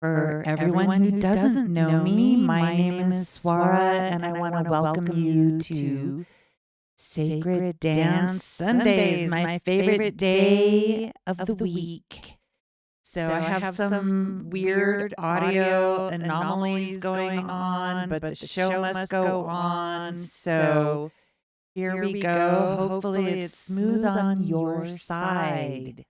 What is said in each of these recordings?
For everyone who doesn't know me, my name is Swara, and I want to welcome you to Sacred Dance Sundays, my favorite day of the week. So I have some weird audio anomalies going on, but the show must go on. So here we go. Hopefully it's smooth on your side.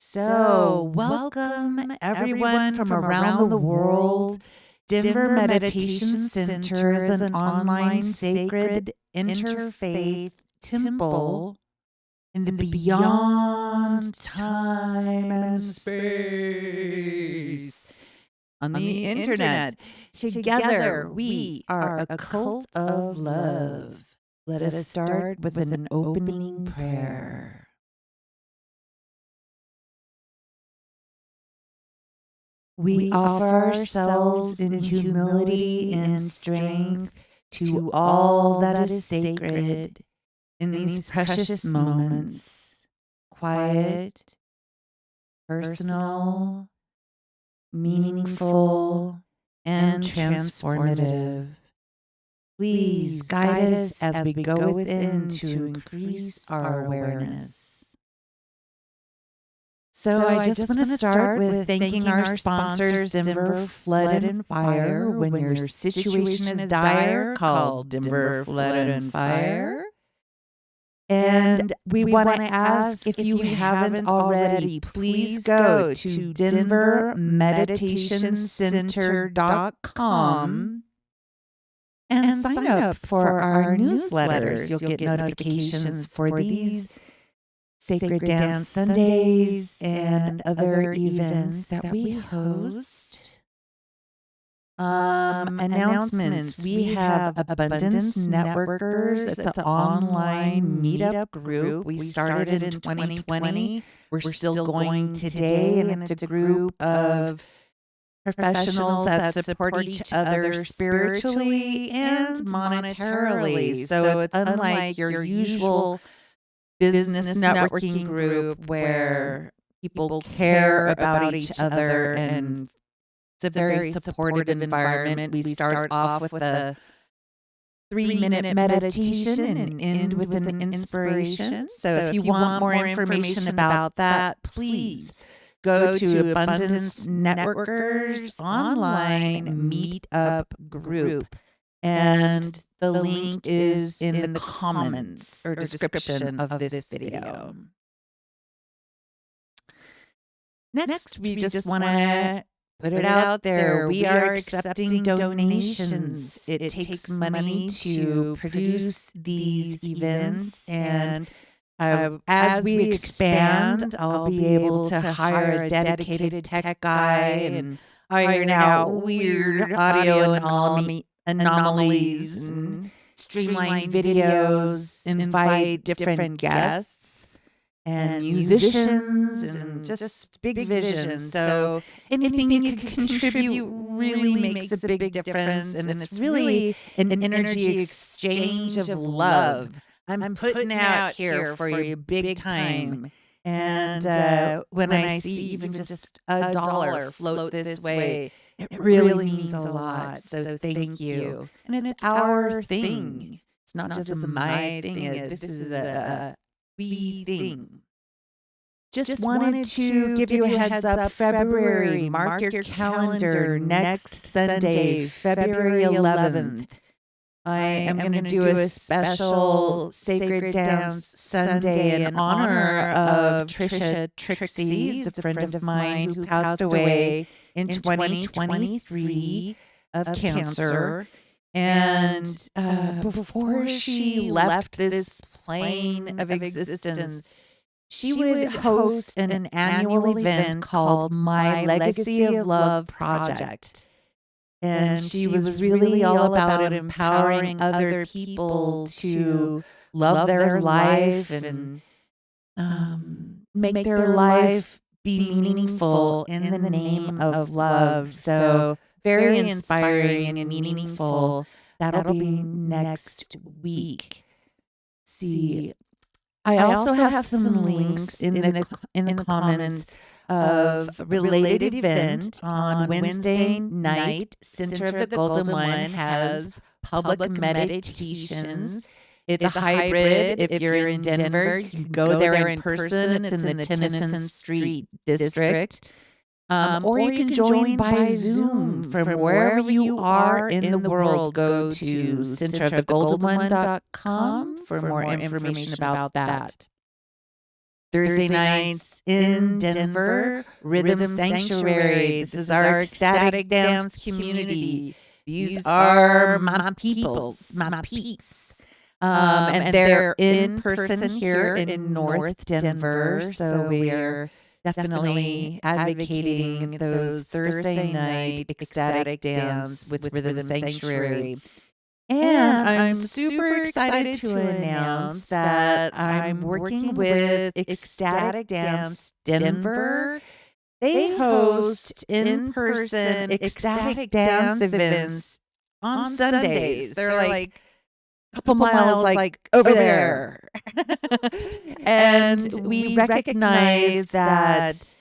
So, welcome everyone from around the world. Denver Meditation Center is an online sacred interfaith temple in the beyond time and space on the internet. Together, we are a cult of love. Let us start with an opening prayer. We offer ourselves in humility and strength to all that is sacred in these precious moments, quiet, personal, meaningful, and transformative. Please guide us as we go within to increase our awareness. So I just want to start with thanking our sponsors, Denver Flood and Fire. When your situation is dire, call Denver Flood and Fire. And we want to ask, if you haven't already, please go to denvermeditationcenter.com and sign up for our newsletters. You'll get notifications for these Sacred Dance Sundays and other events that we host. Announcements. We have Abundance Networkers. It's an online meetup group. We started in 2020. We're still going today, and it's a group of professionals that support each other spiritually and monetarily. So it's unlike your usual business networking group where people care about each other, and it's a very supportive environment. We start off with a 3-minute meditation and end with an inspiration. So if you want more information about that, please go to Abundance Networkers online meetup group. And the link is in the comments or description of this video. Next, we just want to put it out there. We are accepting donations. It takes money to produce these events. And as we expand, I'll be able to hire a dedicated tech guy and iron out weird audio anomalies and streamline videos, invite different guests and musicians, and just big vision. So anything you can contribute really makes a big difference, and it's really an energy exchange of love. I'm putting out here for you big time. And when I see even just $1 float this way, it really means a lot. So thank you. And it's our thing. It's not just my thing. This is a we thing. Just wanted to give you a heads up. February, mark your calendar. Next Sunday, February 11th. I am going to do a special Sacred Dance Sunday in honor of Trisha Trixie, who's a friend of mine who passed away in 2023 of cancer. And before she left this plane of existence, she would host an annual event called My Legacy of Love Project. And she was really all about empowering other people to love their life and make their life be meaningful in the name of love. So very inspiring and meaningful. That'll be next week. See, I also have some links in the comments of related event on Wednesday night. Center of the Golden One has public meditations. It's a hybrid. If you're in Denver, you can go there in person. It's in the Tennyson Street district. Or you can join by Zoom from wherever you are in the world. Go to centerofthegoldenone.com for more information about that. Thursday nights in Denver, Rhythm Sanctuary. This is our ecstatic dance community. These are my peoples, my peeps. And they're in person here in North Denver. So we are definitely advocating those Thursday night ecstatic dance with Rhythm Sanctuary. And I'm super excited to announce that I'm working with Ecstatic Dance Denver. They host in-person ecstatic dance events on Sundays. They're like a couple miles like over there. And we recognize that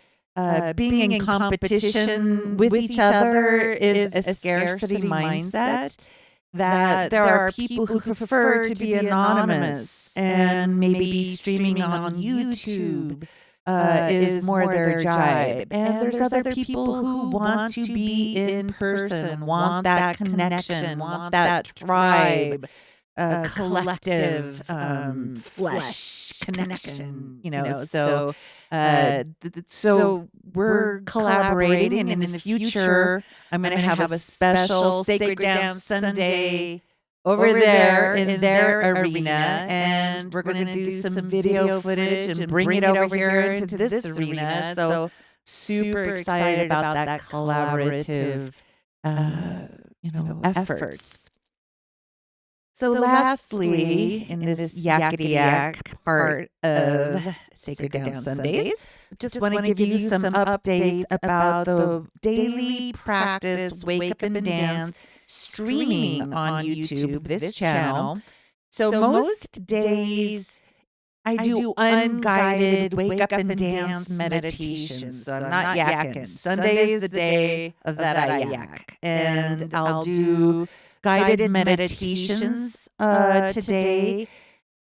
being in competition with each other is a scarcity mindset. That there are people who prefer to be anonymous and maybe streaming on YouTube is more their jibe. And there's other people who want to be in person, want that connection, want that tribe, collective flesh connection, So we're collaborating, and in the future, I'm going to have a special Sacred Dance Sunday over there in their arena, and we're going to do some video footage and bring it over here into this arena. So super excited about that collaborative, efforts. So lastly, in this yakety yak part of Sacred Dance Sundays, just want to give you some updates about the daily practice Wake Up and Dance streaming on YouTube, this channel. So most days I do unguided wake up and dance meditations. So I'm not yakking. Sunday is the day that I yak. And I'll do guided meditations today.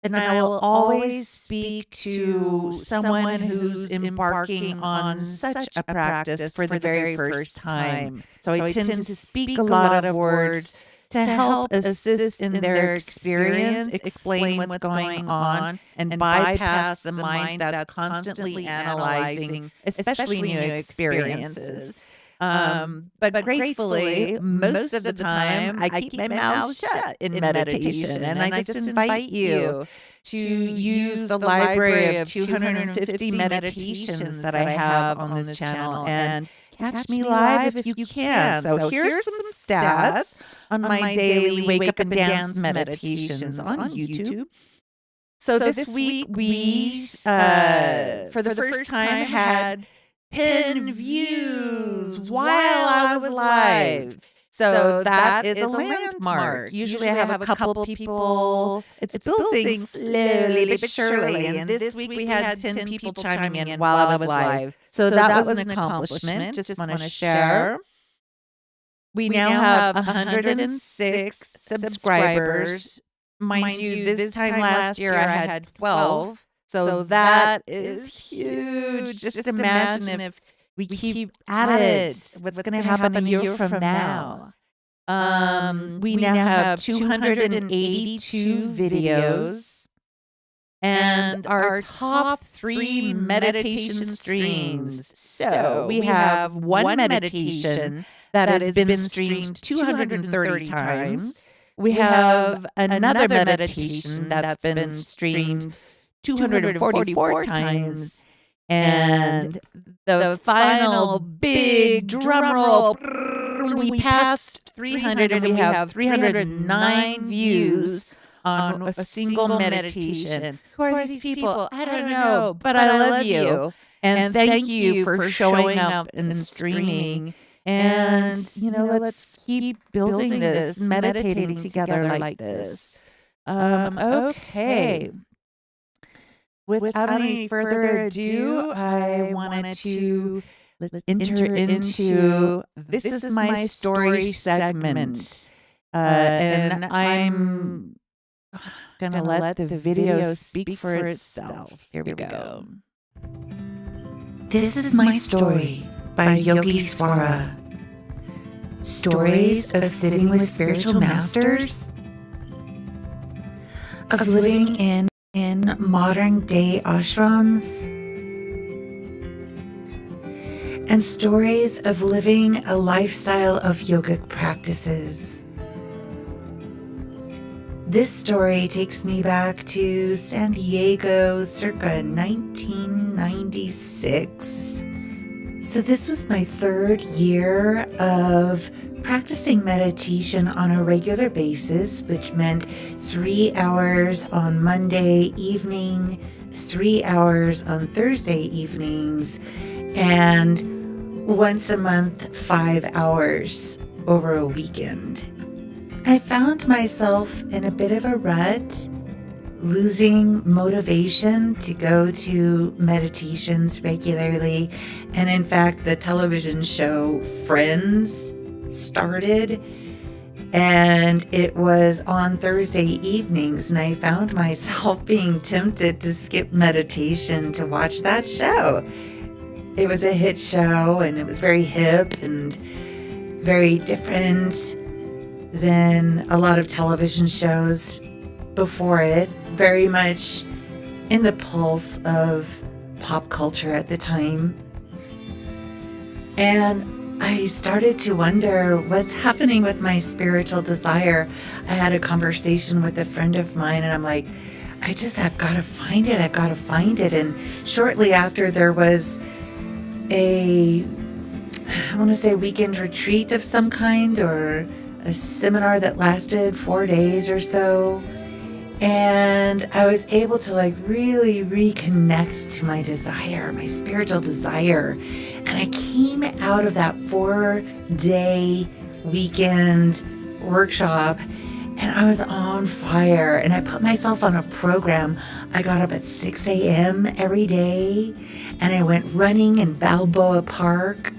And I will always speak to someone who's embarking on such a practice for the very first time. So I tend to speak a lot of words to help assist in their experience, explain what's going on, and bypass the mind that's constantly analyzing, especially new experiences. But gratefully, most of the time, I keep my mouth shut in meditation. And I just invite you to use the library of 250 meditations that I have on this channel and catch me live if you can. So here's some stats on my daily Wake Up and Dance meditations on YouTube. So this week, we, for the first time, had 10 views while I was live. So that is a landmark. Usually I have a couple people. It's building slowly but surely. And this week we had 10 people chiming in while I was live. So that was an accomplishment. Just want to share. We now have 106 subscribers. Mind you, this time last year I had 12. So that is huge. Just imagine if we keep at it. What's going to happen a year from now? We now have 282 videos. And our top 3 meditation streams. So we have one meditation that has been streamed 230 times. We have another meditation that's been streamed 244 times. And the final big drum roll, we passed 300 and we have 309 views on a single meditation. Who are these people? I don't know, but I love you. And thank you for showing up and streaming. And, let's keep building this, meditating together like this. Okay. without any further ado, I wanted to let's enter into This Is My Story segment. And I'm going to let the video speak for itself. Here we go. This is My Story by Yogi-Swara. Stories of sitting with spiritual masters, of living in modern day ashrams, and stories of living a lifestyle of yogic practices. This story takes me back to San Diego circa 1996. So this was my third year of practicing meditation on a regular basis, which meant 3 hours on Monday evening, 3 hours on Thursday evenings, and once a month, 5 hours over a weekend. I found myself in a bit of a rut, losing motivation to go to meditations regularly. And in fact, the television show Friends started, and it was on Thursday evenings, and I found myself being tempted to skip meditation to watch that show. It was a hit show, and it was very hip and very different than a lot of television shows before it, very much in the pulse of pop culture at the time. And I started to wonder what's happening with my spiritual desire. I had a conversation with a friend of mine, and I'm like, I've got to find it. I've got to find it. And shortly after, there was I want to say weekend retreat of some kind, or a seminar that lasted 4 days or so. And I was able to really reconnect to my desire, my spiritual desire. And I came out of that 4-day weekend workshop, and I was on fire. And I put myself on a program. I got up at 6 a.m. every day, and I went running in Balboa Park.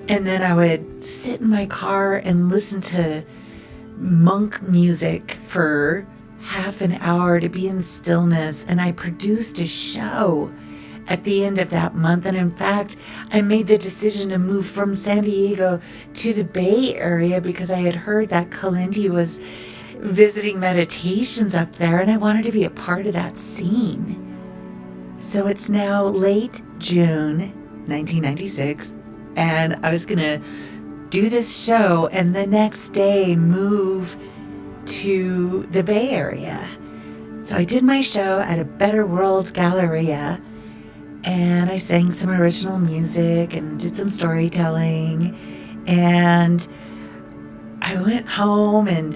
And then I would sit in my car and listen to monk music for half an hour to be in stillness. And I produced a show at the end of that month. And in fact, I made the decision to move from San Diego to the Bay Area because I had heard that Kalindi was visiting meditations up there, and I wanted to be a part of that scene. So it's now late June 1996, and I was going to do this show and the next day move to the Bay Area. So I did my show at a Better World Galleria, and I sang some original music and did some storytelling, and I went home and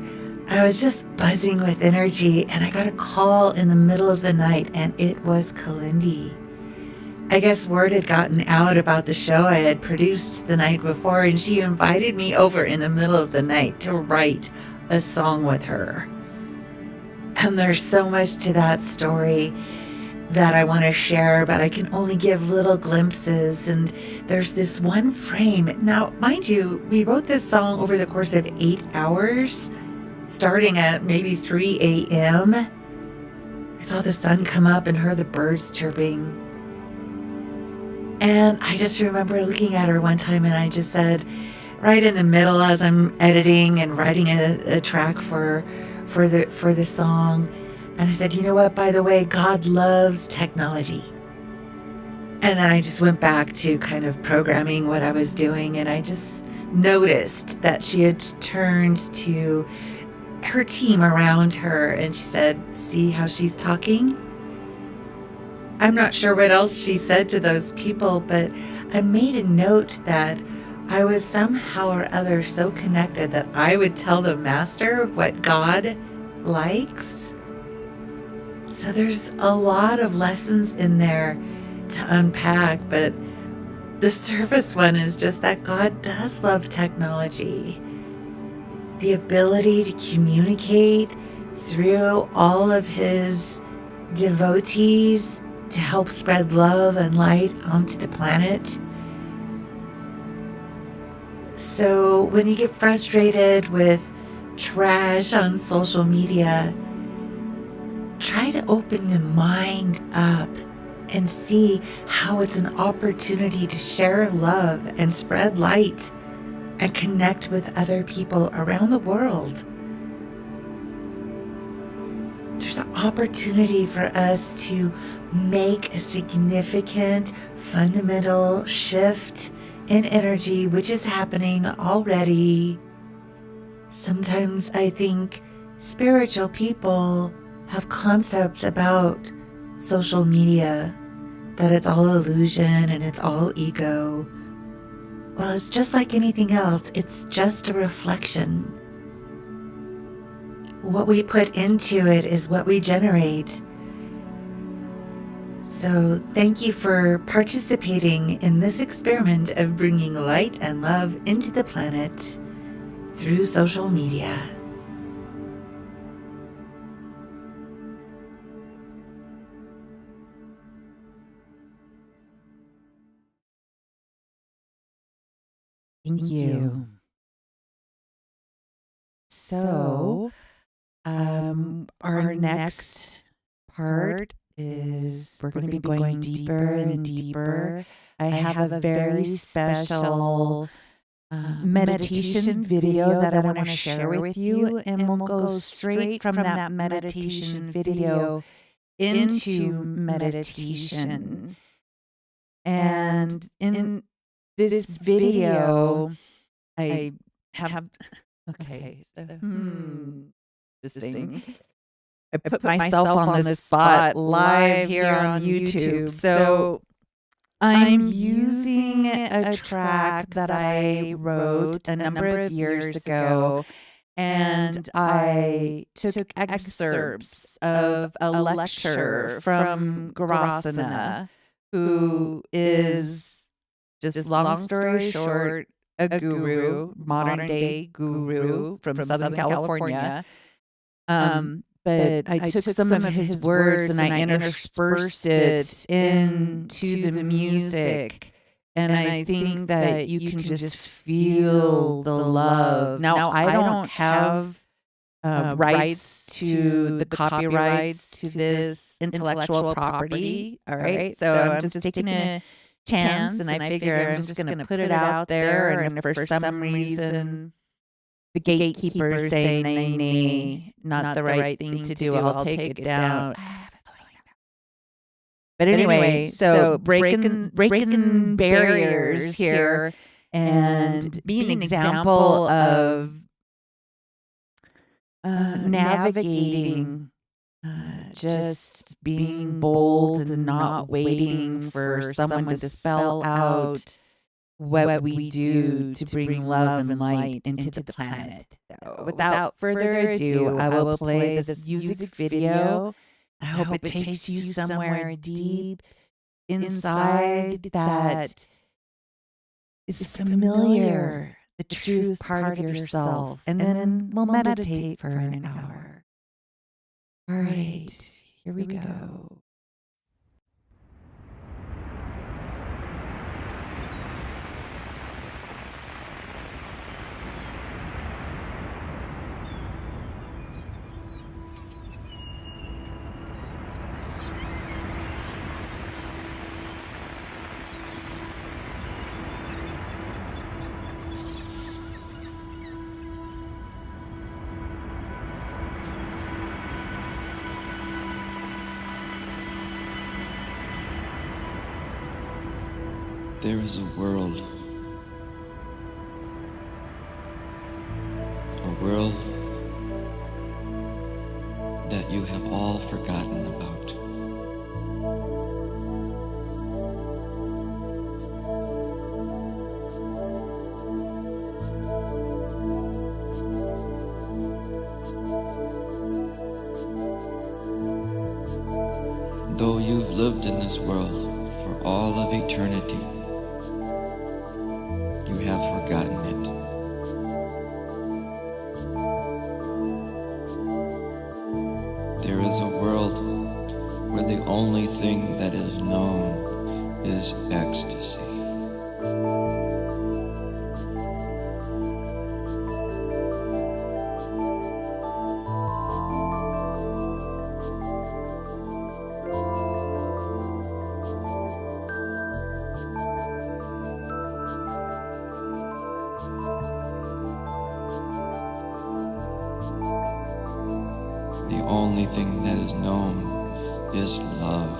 I was just buzzing with energy, and I got a call in the middle of the night, and it was Kalindi. I guess word had gotten out about the show I had produced the night before, and she invited me over in the middle of the night to write a song with her. And there's so much to that story that I want to share, but I can only give little glimpses. And there's this one frame. Now, mind you, we wrote this song over the course of 8 hours, starting at maybe 3 a.m. I saw the sun come up and heard the birds chirping. And I just remember looking at her one time, and I just said, right in the middle as I'm editing and writing a track for the song, and I said, you know what, by the way, God loves technology. And then I just went back to kind of programming what I was doing, and I just noticed that she had turned to her team around her, and she said, see how she's talking? I'm not sure what else she said to those people, but I made a note that I was somehow or other so connected that I would tell the master what God likes. So there's a lot of lessons in there to unpack, but the surface one is just that God does love technology. The ability to communicate through all of his devotees to help spread love and light onto the planet. So when you get frustrated with trash on social media, try to open your mind up and see how it's an opportunity to share love and spread light and connect with other people around the world. There's an opportunity for us to make a significant, fundamental shift in energy, which is happening already. Sometimes I think spiritual people have concepts about social media, that it's all illusion and it's all ego. Well, it's just like anything else. It's just a reflection. What we put into it is what we generate. So thank you for participating in this experiment of bringing light and love into the planet through social media. Thank you. So, our next part is we're going to be going deeper and deeper. I have a very special meditation video that I want to share with you, and we'll go straight from that meditation video into meditation. And in this video, I have okay. So, interesting. I put myself on the spot live here on YouTube. So I'm using a track that I wrote a number of years ago, and I took excerpts of a lecture from Garasana, who is, just long story short, a guru, modern day guru from Southern California. But I took some of his words and I interspersed it into the music. And I think that you can just feel the love. Now, I don't have rights to the copyrights to this intellectual property. All right. So I'm just taking a chance, and I figure I'm just going to put it out there. And if for some reason the gatekeepers say nay, not the right thing to do, I'll take it down. But anyway, so breaking barriers here and being an example of navigating, just being bold and not waiting for someone to spell out what we do to bring love and light into the planet. So without further ado, I will play this music video. I hope it takes you somewhere deep inside that is familiar, the truest part of yourself. And then we'll meditate for an hour. All right, here we go. There is a world that you have all forgotten about. Though you've lived in this world for all of eternity, you have forgotten it. There is a world where the only thing that is known is ecstasy. The only thing that is known is love.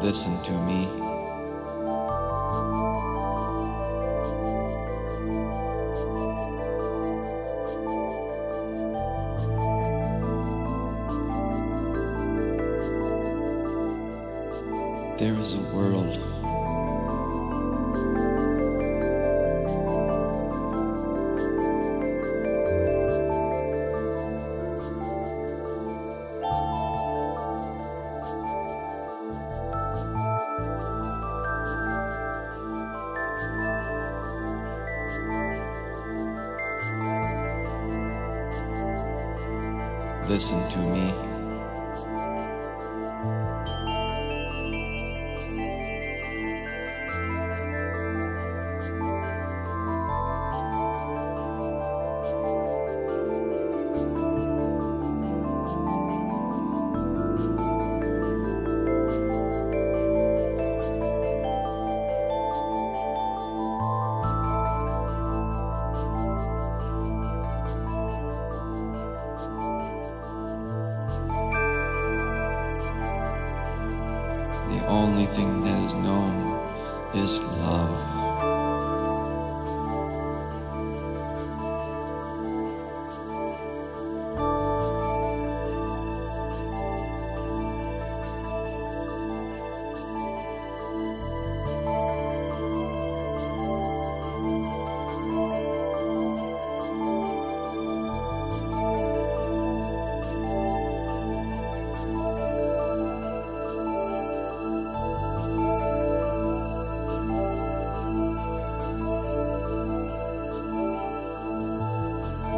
Listen to me. There is a world. Listen to me. The only thing that is known is love.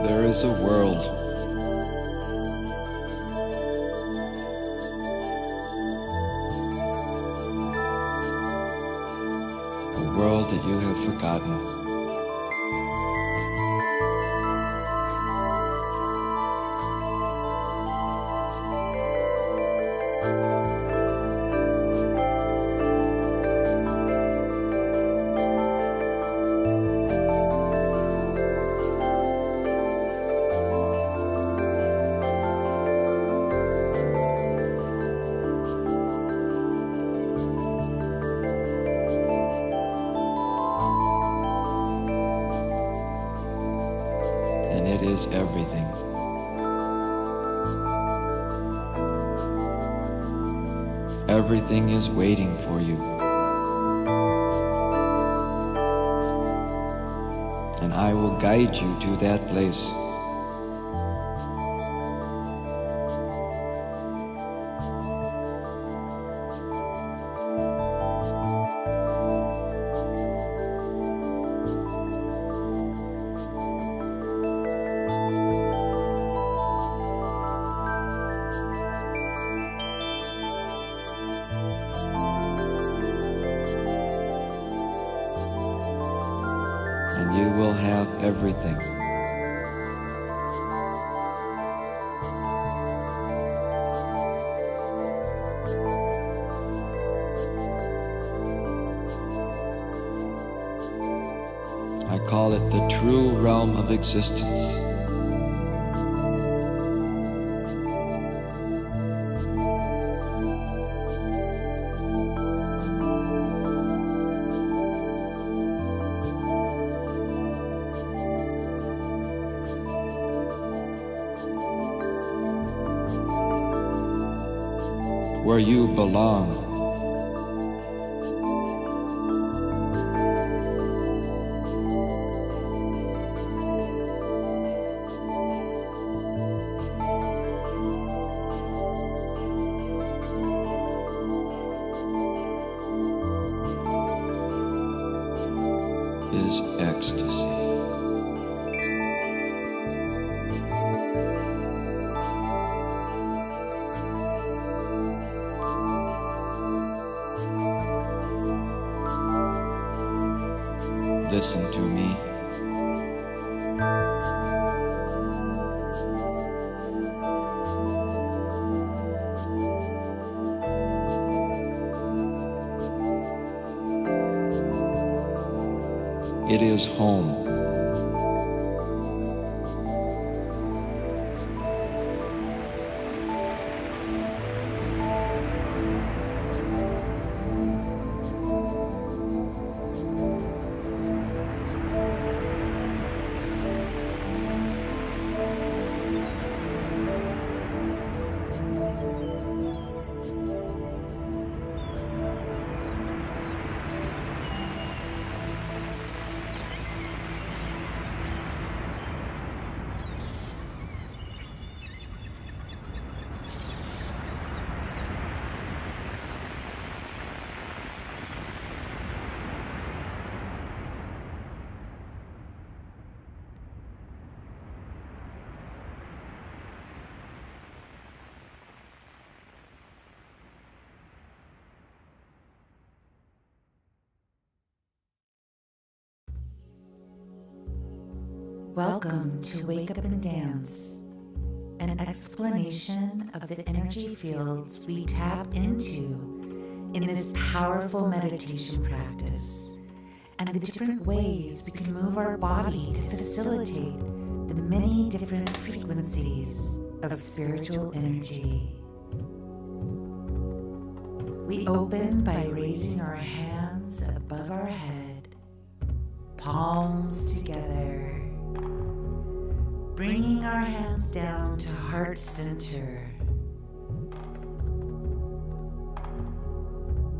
There is a world. A world that you have forgotten. And it is everything. Everything is waiting for you. And I will guide you to that place. And you will have everything. I call it the true realm of existence. Where you belong. is ecstasy. Listen to me. It is home. Welcome to Wake Up and Dance, an explanation of the energy fields we tap into in this powerful meditation practice and the different ways we can move our body to facilitate the many different frequencies of spiritual energy. We open by raising our hands above our head, palms together, bringing our hands down to heart center,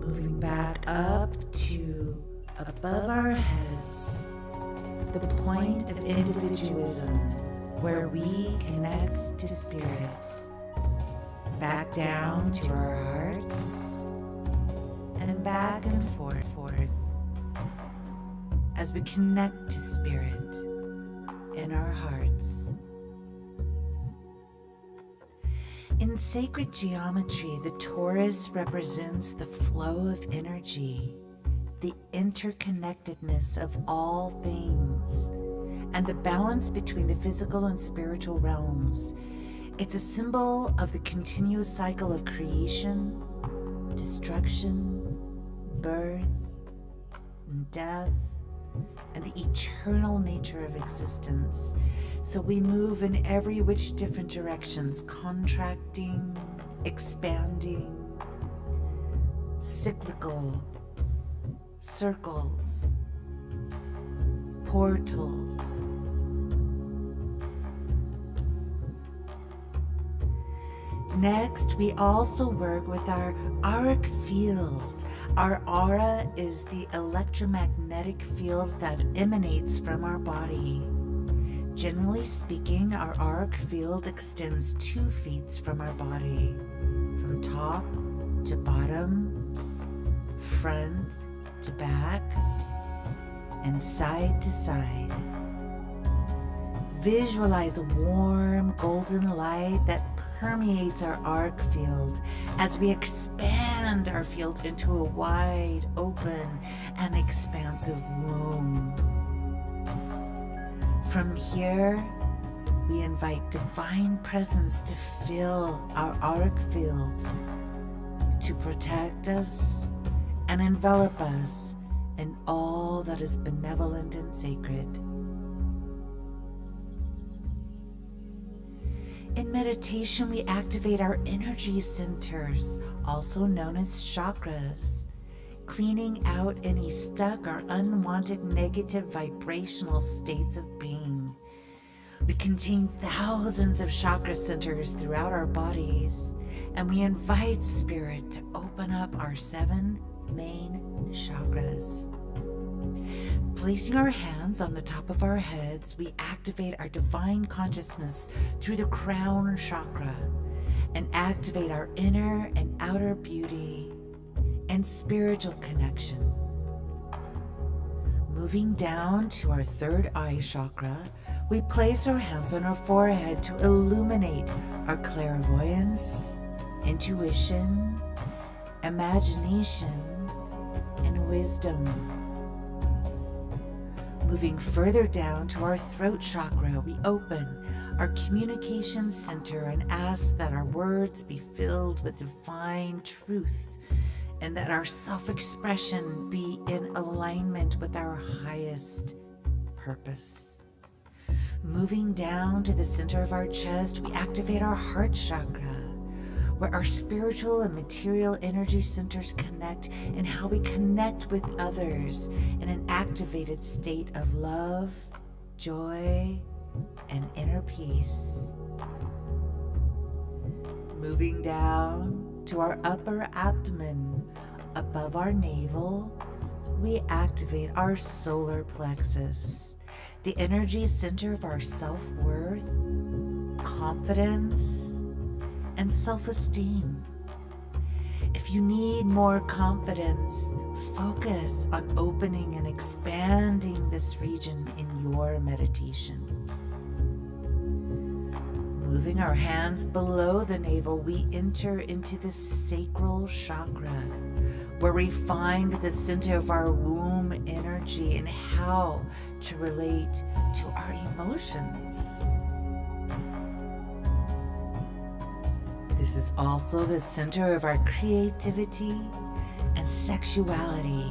moving back up to above our heads, the point of individualism where we connect to spirit, back down to our hearts, and back and forth as we connect to spirit in our hearts. In sacred geometry, the torus represents the flow of energy, the interconnectedness of all things, and the balance between the physical and spiritual realms. It's a symbol of the continuous cycle of creation, destruction, birth, and death, and the eternal nature of existence. So we move in every which different directions, contracting, expanding, cyclical, circles, portals. Next, we also work with our auric field. Our aura is the electromagnetic field that emanates from our body. Generally speaking, our auric field extends 2 feet from our body, from top to bottom, front to back, and side to side. Visualize a warm golden light that permeates our auric field as we expand our field into a wide open and expansive womb. From here, we invite divine presence to fill our auric field, to protect us and envelop us in all that is benevolent and sacred. In meditation, we activate our energy centers, also known as chakras, cleaning out any stuck or unwanted negative vibrational states of being. We contain thousands of chakra centers throughout our bodies, and we invite spirit to open up our 7 main chakras. Placing our hands on the top of our heads, we activate our divine consciousness through the crown chakra and activate our inner and outer beauty and spiritual connection. Moving down to our third eye chakra, we place our hands on our forehead to illuminate our clairvoyance, intuition, imagination, and wisdom. Moving further down to our throat chakra, we open our communication center and ask that our words be filled with divine truth and that our self-expression be in alignment with our highest purpose. Moving down to the center of our chest, we activate our heart chakra, where our spiritual and material energy centers connect, and how we connect with others in an activated state of love, joy, and inner peace. Moving down to our upper abdomen, above our navel, we activate our solar plexus, the energy center of our self-worth, confidence, and self-esteem. If you need more confidence, focus on opening and expanding this region in your meditation. Moving our hands below the navel, we enter into the sacral chakra, where we find the center of our womb energy and how to relate to our emotions. This is also the center of our creativity and sexuality.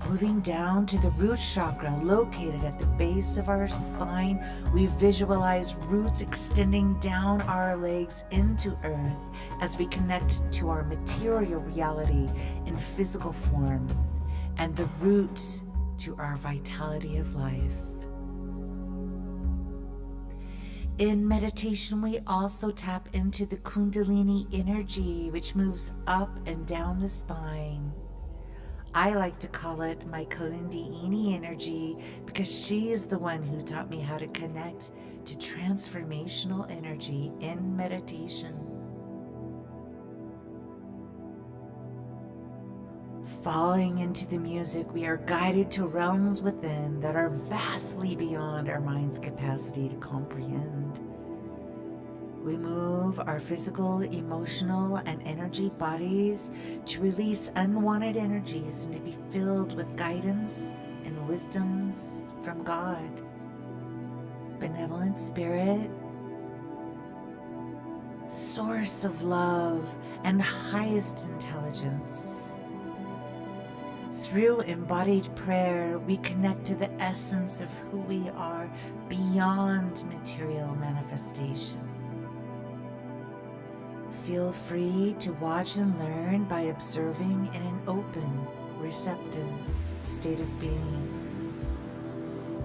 Moving down to the root chakra located at the base of our spine, we visualize roots extending down our legs into earth as we connect to our material reality in physical form, and the root to our vitality of life. In meditation, we also tap into the Kundalini energy, which moves up and down the spine. I like to call it my Kundalini energy because she is the one who taught me how to connect to transformational energy in meditation. Falling into the music, we are guided to realms within that are vastly beyond our mind's capacity to comprehend. We move our physical, emotional, and energy bodies to release unwanted energies and to be filled with guidance and wisdoms from God, benevolent spirit, source of love, and highest intelligence. Through embodied prayer, we connect to the essence of who we are beyond material manifestation. Feel free to watch and learn by observing in an open, receptive state of being.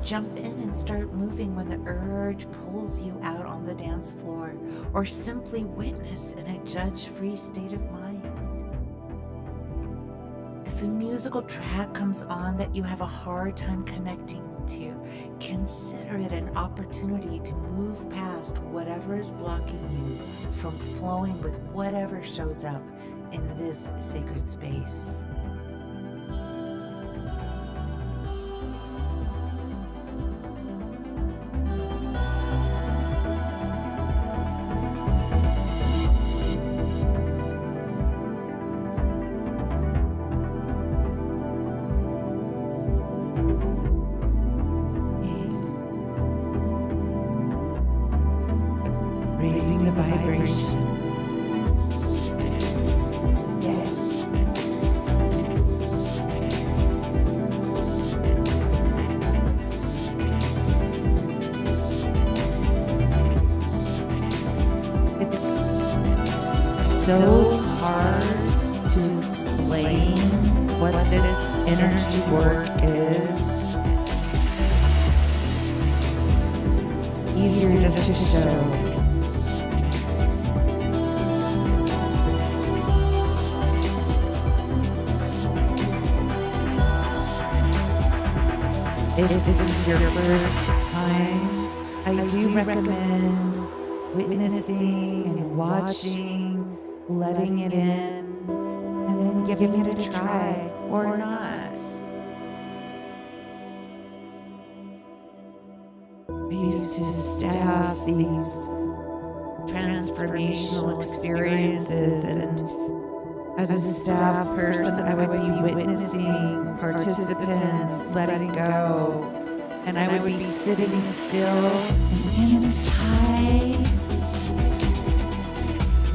Jump in and start moving when the urge pulls you out on the dance floor, or simply witness in a judge-free state of mind. If a musical track comes on that you have a hard time connecting to, consider it an opportunity to move past whatever is blocking you from flowing with whatever shows up in this sacred space. Raising the vibration. Yeah. It's so hard to explain what this energy work is. Easier just to show. If this is your first time, I do recommend witnessing and watching, letting it in, and then giving it a try. or not. I used to staff these transformational experiences, and as a staff person, I would be witnessing participants letting go, and I would be sitting still, and inside,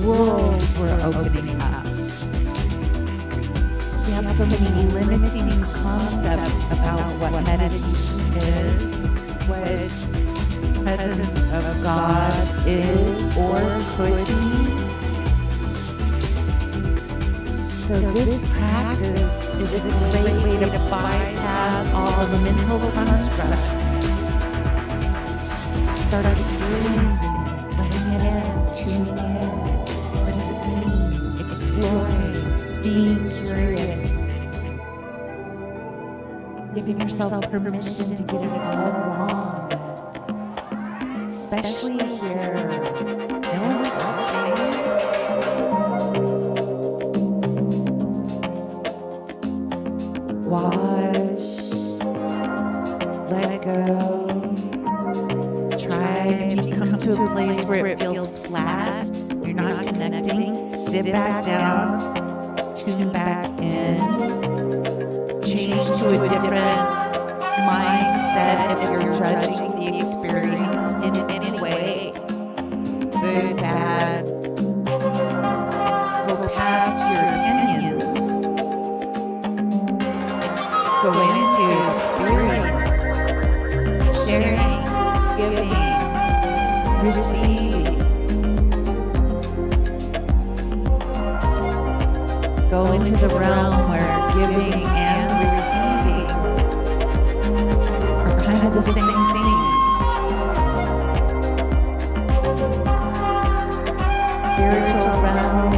worlds were opening up. We have so many limiting concepts about what meditation is, what presence of God is or could be. So this practice is a great way to bypass all the mental constructs. Start experiencing, letting it in, tuning in. What does it mean? Exploring, being curious. Giving yourself permission to get it all wrong. Especially here, no one's watching. Wash, let go. Try to come to a place where it feels flat, you're not connecting. Sit back down, tune back in, change to a different mindset if you're judging the experience in any way, good, bad. Go past your opinions. Go into experience, sharing, giving, receiving. Go into the realm where giving and receiving are kind of the same thing. Spiritual realm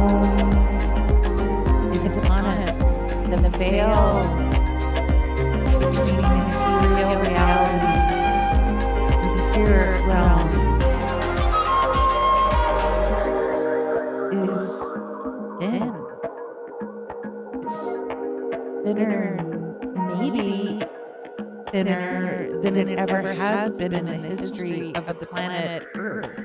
is upon us. The veil between material reality and spirit realm is thin. It's thinner, maybe thinner than it ever has been in the history of the planet Earth.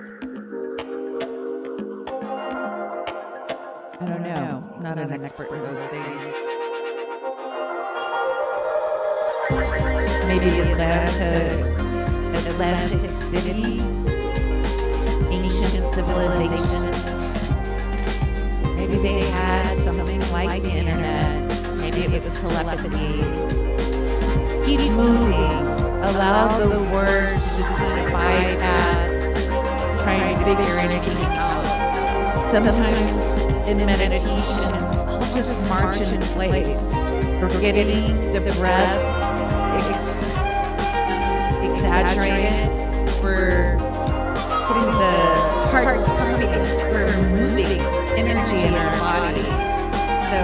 I don't know. I'm not an expert in those things. Maybe Atlantic City, ancient civilizations. Maybe they had something like the internet. Maybe it was telepathy. Keep moving. Allow the words to just kind of bypass trying to figure anything out. Sometimes in meditation, I'll just march in place, forgetting the breath, exaggerate it, for putting the heart pumping, for moving energy in our body. So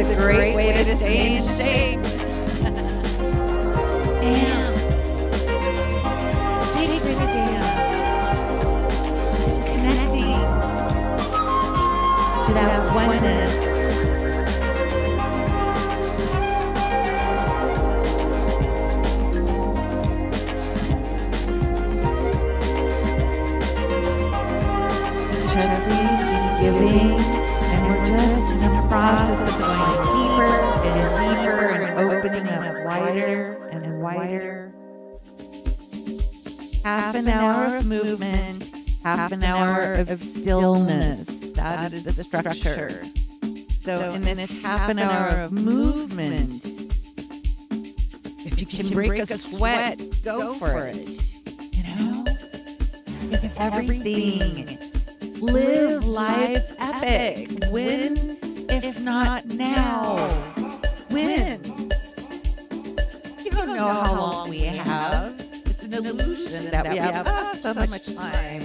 it's a great way to stay in shape. Dance. Sacred dance. It's connecting to that oneness. Trusting, giving, and we're just in the process of going deeper and deeper and opening up wider and wider. Half an hour of movement, half an hour of stillness. That is the structure. So in this half an hour of movement, if you can break a sweat, go for it. You know? Give everything. Live life epic. When, if not now? When? You don't know how long we have. It's an illusion that we have so much time.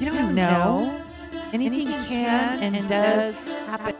You don't know. Anything can and does happen.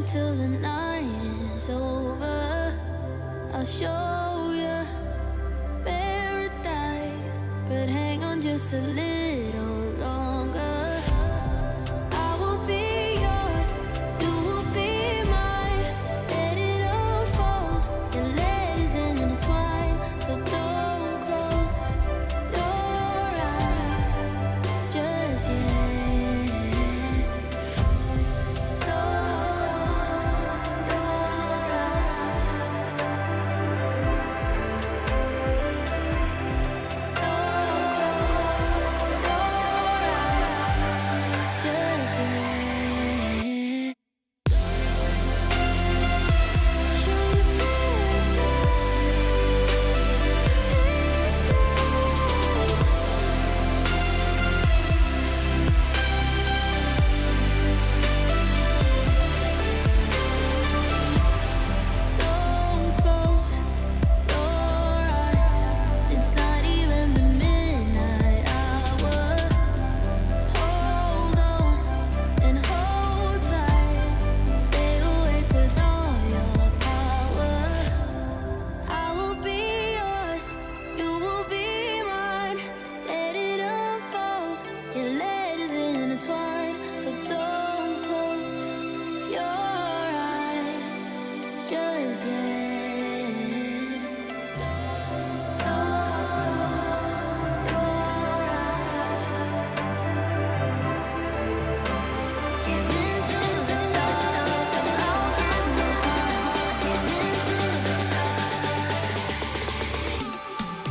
until the night is over. I'll show you paradise, but hang on just a little longer. I will be yours, you will be mine. Let it unfold, your letters intertwine. So don't close your eyes just yet. Just yet. Show you don't close your eyes. It's not even the midnight hour. Hold on and hold tight. Stay awake with all your power. I will be yours, you will be mine. Let it unfold, your letters intertwine. So don't close your eyes just yet. Give into the dark and I'll give my heart.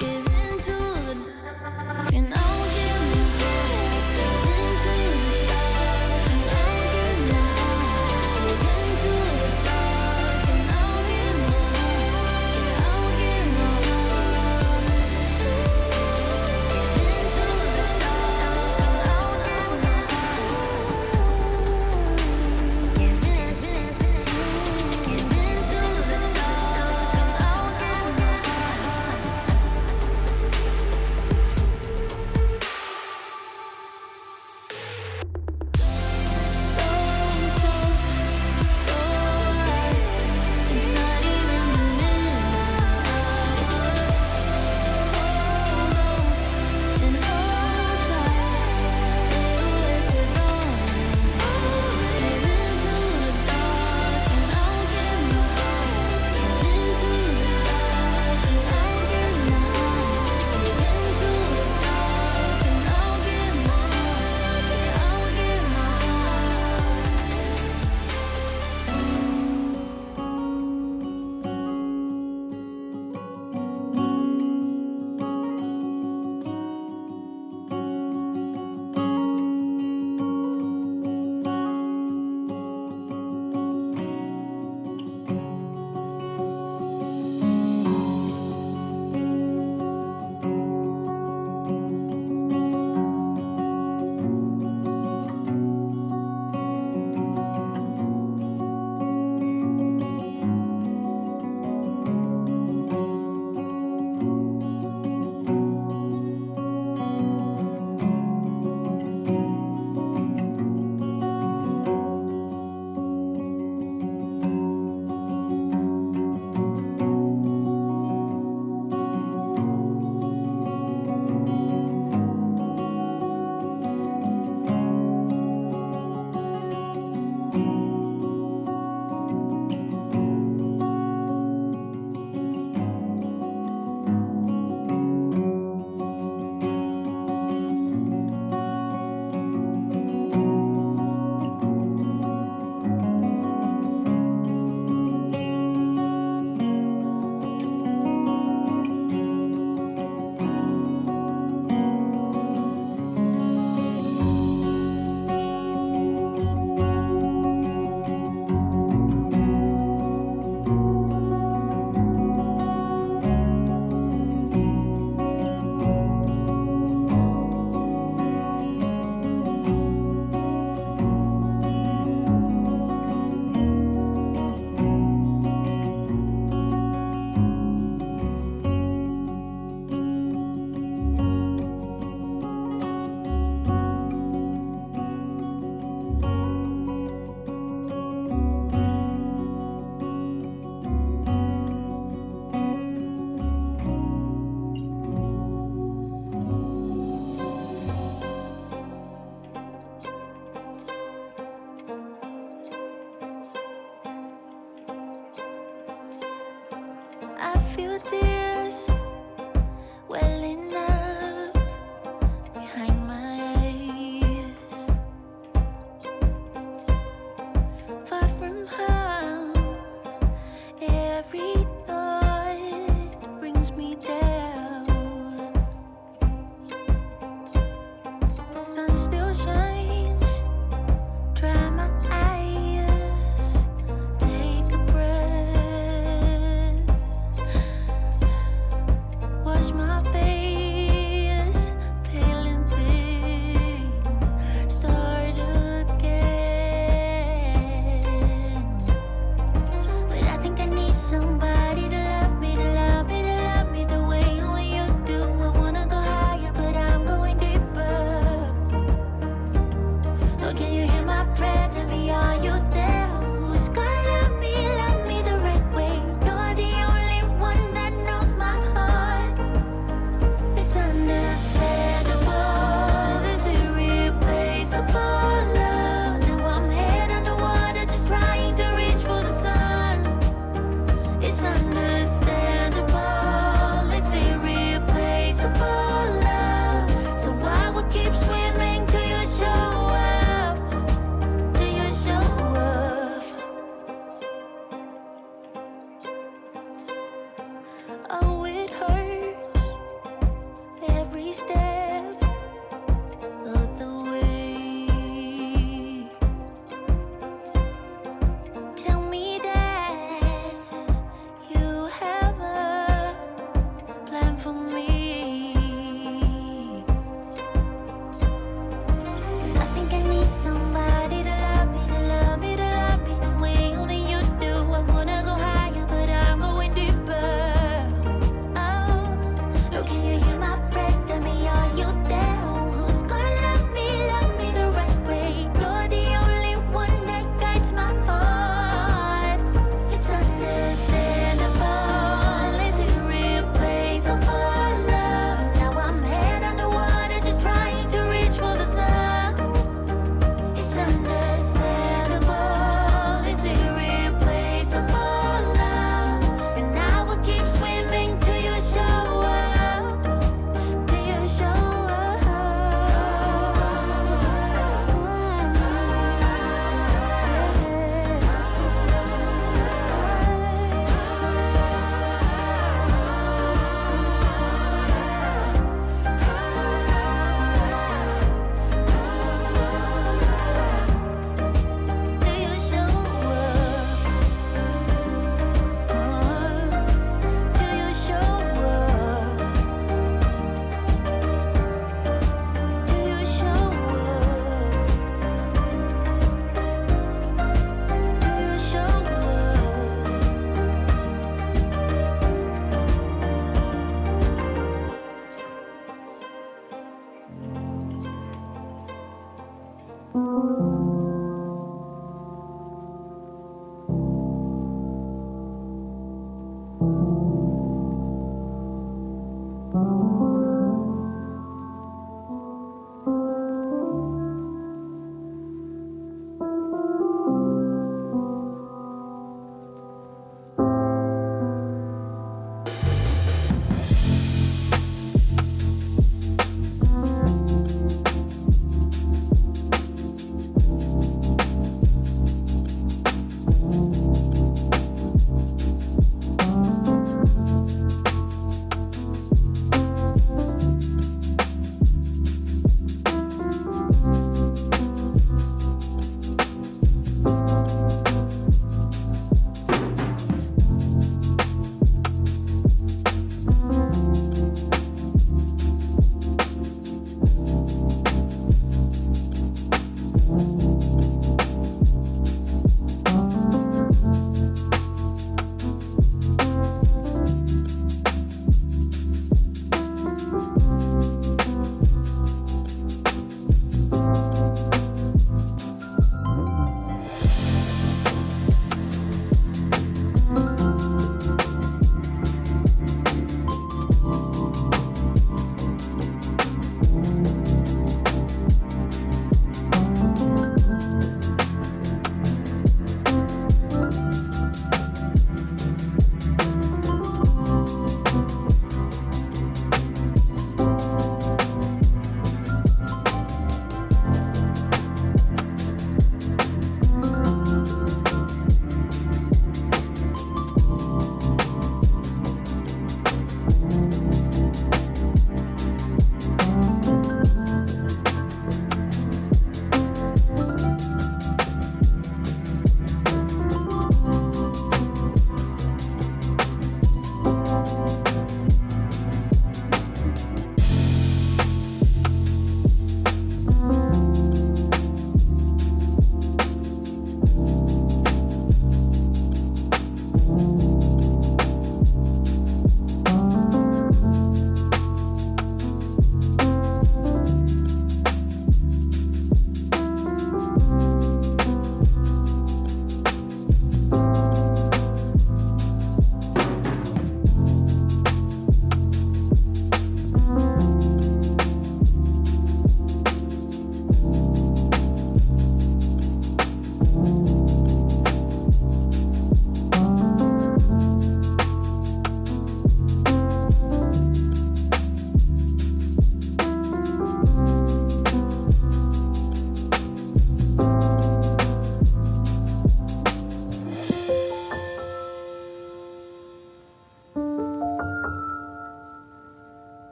Give into the dark and I'll give my eyes. Into the dark and I'll give my